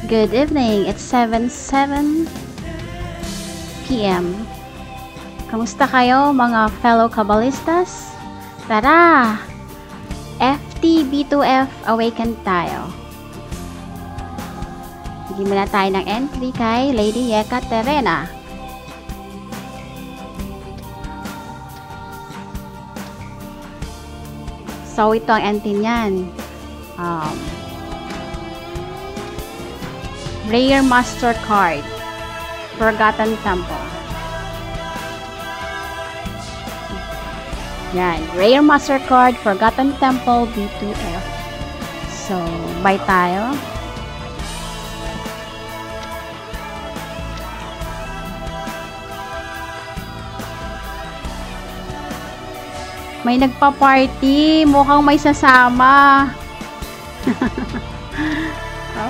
Good evening. It's 7:07 p.m. Kamusta kayo mga fellow Kabbalistas? Tara! FTB2F Awaken tayo. Bigyan muna tayo ng entry kay Lady Ekaterina. So, ito ang entry niyan. Rare Master Card, Forgotten Temple. Yan, Rare Master Card, Forgotten Temple, B2F. So, buy tayo. May nagpa-party, mukhang may sasama.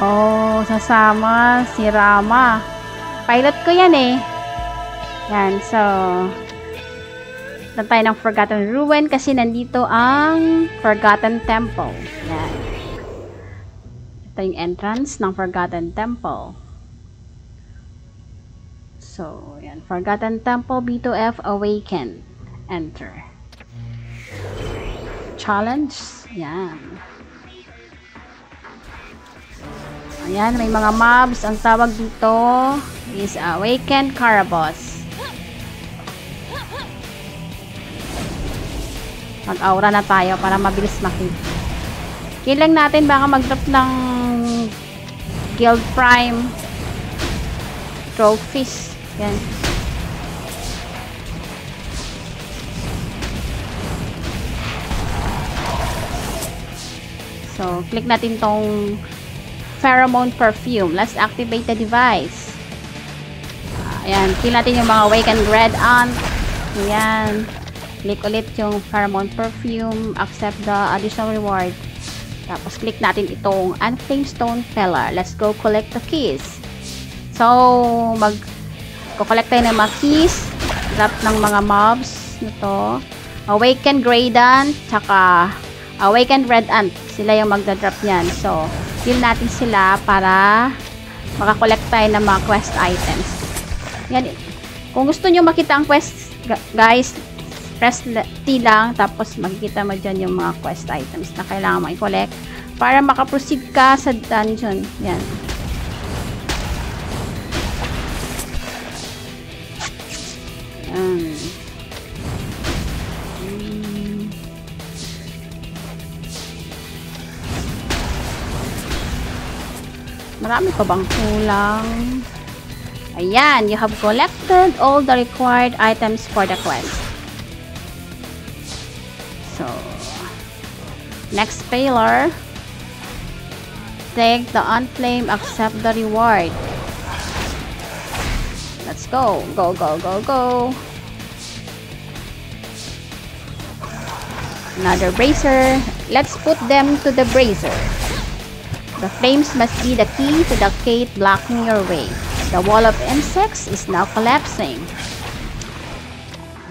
Oh, sasama si Rama. Pilot ko yan eh. Yan, so tayo ng Forgotten Ruin kasi nandito ang Forgotten Temple. Yan. Ito yung entrance ng Forgotten Temple. So, yan. Forgotten Temple, B2F, Awaken. Enter. Challenge. Yan. Ayan, may mga mobs. Ang tawag dito is Awakened Karabos. Mag-aura na tayo para mabilis makita. Kailang natin baka mag-drop ng Guild Prime Trophies. Yan. So, click natin tong Pheromone Perfume. Let's activate the device. Ayan. Kill natin yung mga Awakened Red Ant. Ayan. Click ulit yung Pheromone Perfume. Accept the additional reward. Tapos click natin itong Unflamed Stone Pillar. Let's go collect the keys. So, mag-collect tayo ng mga keys. Drop ng mga mobs. Ito. Awakened Grey Ant. Tsaka Awakened Red Ant. Sila yung magda-drop yan. So, kill natin sila para makakollect tayo ng mga quest items. Yan. Kung gusto nyo makita ang quest, guys, press T lang, tapos makikita mo dyan yung mga quest items na kailangan mo i-collect para makaproceed ka sa dungeon. Yan. Marami pa bang kulang? Ayan, you have collected all the required items for the quest. So, next pillar. Take the Unflame, accept the reward. Let's go. Go, go, go, go. Another brazier. Let's put them to the brazier. The flames must be the key to the gate blocking your way. The wall of insects is now collapsing.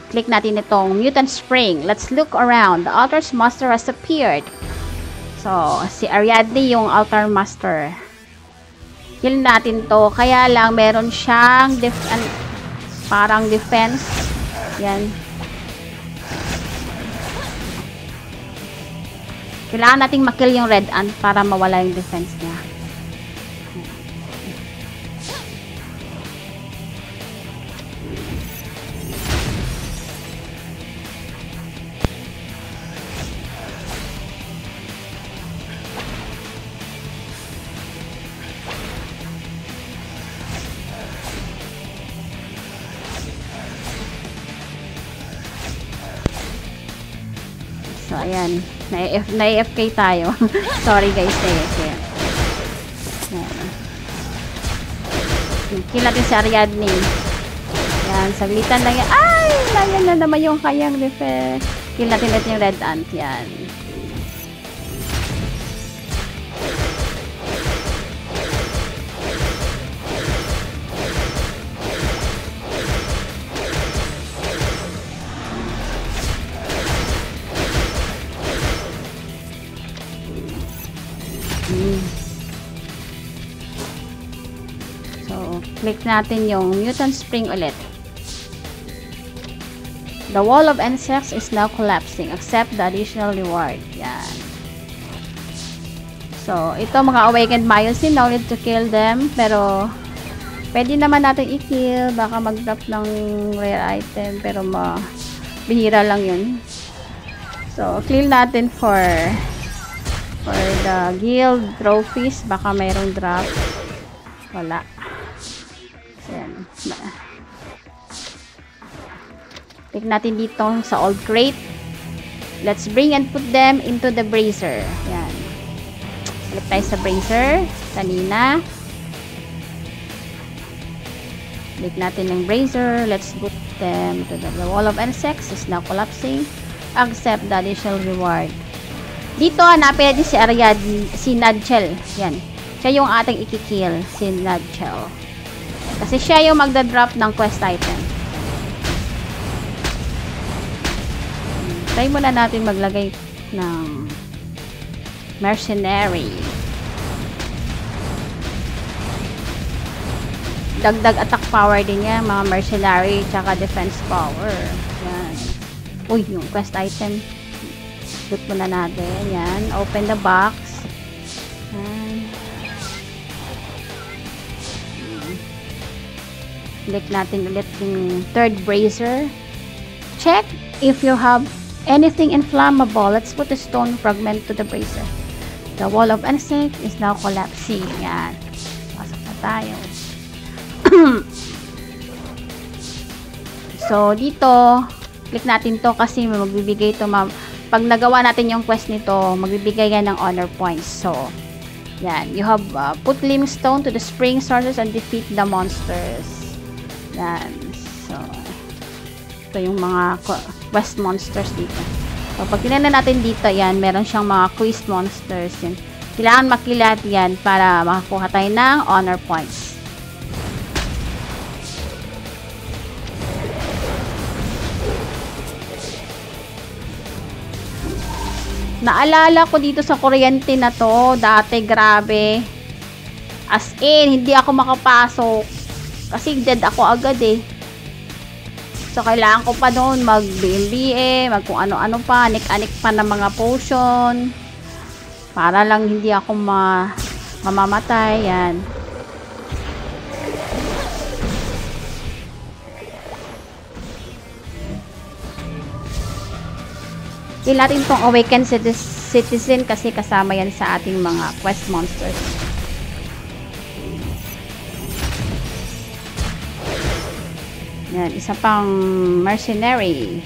Click natin itong Mutant Spring. Let's look around. The altar's master has appeared. So, si Ariadne yung altar master. Kill natin to. Kaya lang, meron siyang parang defense. Yan. Kailangan nating makill yung Red Ant para mawala yung defense niya. So, ayan. Na-AFK tayo. Sorry guys, na-AFK. Kill natin si Ariadne. Yan, saglitan lang yan. Ay! Nayan na naman yung kayang defense. Kill natin natin yung Red Ant. Yan. Click natin yung Mutant Spring ulit. The wall of insects is now collapsing. Accept the additional reward. Yan. So, ito mga awakened Myosin. No need to kill them. Pero, pwede naman natin i-kill. Baka mag-drop ng rare item. Pero, bihira lang yun. So, kill natin for the guild trophies. Baka mayroong drop. Wala. Yan. Click natin dito sa old crate. Let's bring and put them into the brazier. Yan. Click tayo sa brazier. Kanina. Click natin yung brazier. Let's put them to the wall of insects is now collapsing. Accept the additional reward. Dito, hanapin natin si Ariadne, si Nudgel. Yan. Siya yung ating ikikill. Si Nudgel. Kasi siya yung magda-drop ng quest item. Try muna natin maglagay ng mercenary. Dagdag attack power din yan, mga mercenary, tsaka defense power. Yan. Uy, yung quest item. Put muna natin. Yan. Open the box. Yan. Click natin ulit yung third brazier. Check if you have anything inflammable. Let's put a stone fragment to the brazier. The wall of insect is now collapsing. Yan. Pasok na tayo. So, dito, click natin to kasi magbibigay to. Pag nagawa natin yung quest nito, magbibigay yan ng honor points. So, yan. You have put limestone to the spring sources and defeat the monsters. Yan. So, ito yung mga quest monsters dito. So, pag tinignan natin dito, yan, meron siyang mga quest monsters. Yan. Kailangan makilat yan para makakuha tayo ng honor points. Naalala ko dito sa kuryente na to, dati grabe. As in, hindi ako makapasok. Kasi dead ako agad eh. So, kailangan ko pa doon mag-BMBA, mag kung ano-ano pa, anik-anik pa ng mga potion. Para lang hindi ako mamamatay. Yan. Kill natin itong Awakened Citizen kasi kasama yan sa ating mga quest monsters. Yan, isa pang mercenary.